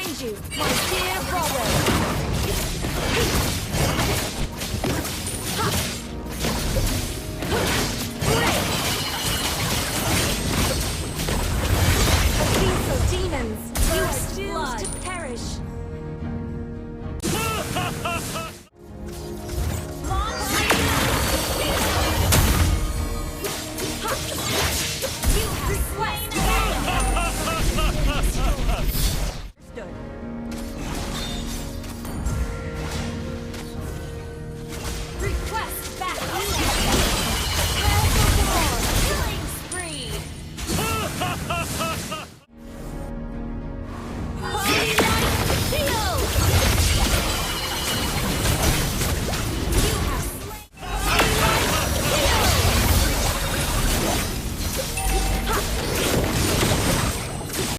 find you, my dear brother. A beast of demons, you are doomed to perish.